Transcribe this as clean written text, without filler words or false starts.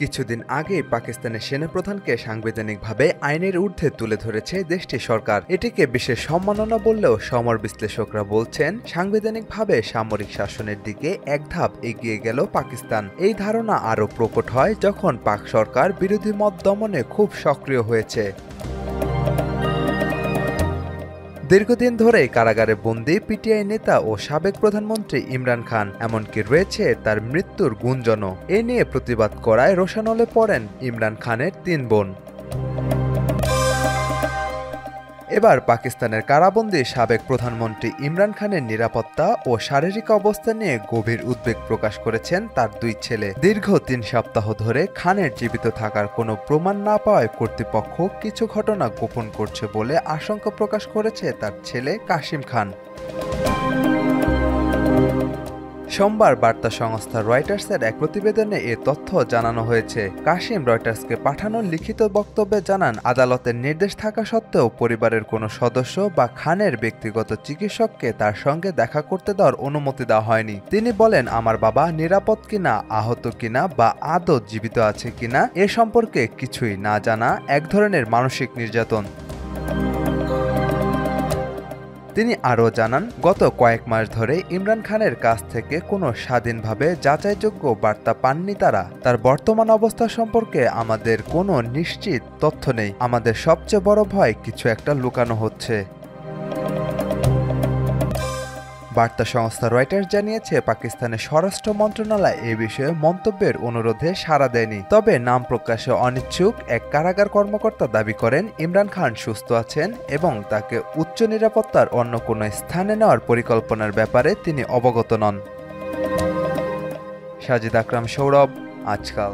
কিছুদিন আগেই পাকিস্তানের সেনাপ্রধানকে সাংবিধানিকভাবে আইনের ঊর্ধ্বে তুলে ধরেছে দেশটির সরকার। এটিকে বিশেষ সম্মাননা বললেও সমর বিশ্লেষকরা বলছেন, সাংবিধানিকভাবে সামরিক শাসনের দিকে এক ধাপ এগিয়ে গেল পাকিস্তান। এই ধারণা আরও প্রকট হয় যখন পাক সরকার বিরোধী মত দমনে খুব সক্রিয় হয়েছে। দীর্ঘদিন ধরেই কারাগারে বন্দী পিটিআই নেতা ও সাবেক প্রধানমন্ত্রী ইমরান খান, এমনকি রয়েছে তার মৃত্যুর গুঞ্জনও। এ নিয়ে প্রতিবাদ করায় রোষানলে পড়েন ইমরান খানের ৩ বোন। এবার পাকিস্তানের কারাবন্দী সাবেক প্রধানমন্ত্রী ইমরান খানের নিরাপত্তা ও শারীরিক অবস্থা নিয়ে গভীর উদ্বেগ প্রকাশ করেছেন তার 2 ছেলে। দীর্ঘ 3 সপ্তাহ ধরে খানের জীবিত থাকার কোনো প্রমাণ না পাওয়ায় কর্তৃপক্ষ কিছু ঘটনা গোপন করছে বলে আশঙ্কা প্রকাশ করেছে তার ছেলে কাশিম খান। সোমবার বার্তা সংস্থা রয়টার্সের এক প্রতিবেদনে এ তথ্য জানানো হয়েছে। কাশিম রয়টার্সকে পাঠানো লিখিত বক্তব্যে জানান, আদালতের নির্দেশ থাকা সত্ত্বেও পরিবারের কোনো সদস্য বা খানের ব্যক্তিগত চিকিৎসককে তার সঙ্গে দেখা করতে দেওয়ার অনুমতি দেওয়া হয়নি। তিনি বলেন, আমার বাবা নিরাপদ কিনা, আহত কিনা বা আদৌ জীবিত আছে কিনা এ সম্পর্কে কিছুই না জানা এক ধরনের মানসিক নির্যাতন। তিনি আরও জানান, গত কয়েক মাস ধরে ইমরান খানের কাছ থেকে কোনো স্বাধীনভাবে যাচাইযোগ্য বার্তা পাননি তারা। তার বর্তমান অবস্থা সম্পর্কে আমাদের কোনো নিশ্চিত তথ্য নেই। আমাদের সবচেয়ে বড় ভয় কিছু একটা লুকানো হচ্ছে। বার্তা সংস্থা রয়টার্স জানিয়েছে, পাকিস্তানের স্বরাষ্ট্র মন্ত্রণালয় এ বিষয়ে মন্তব্যের অনুরোধে সাড়া দেয়নি। তবে নাম প্রকাশে অনিচ্ছুক এক কারাগার কর্মকর্তা দাবি করেন, ইমরান খান সুস্থ আছেন এবং তাকে উচ্চ নিরাপত্তার অন্য কোনো স্থানে নেওয়ার পরিকল্পনার ব্যাপারে তিনি অবগত নন। সাজিদ আকরাম, সৌরভ, আজকাল।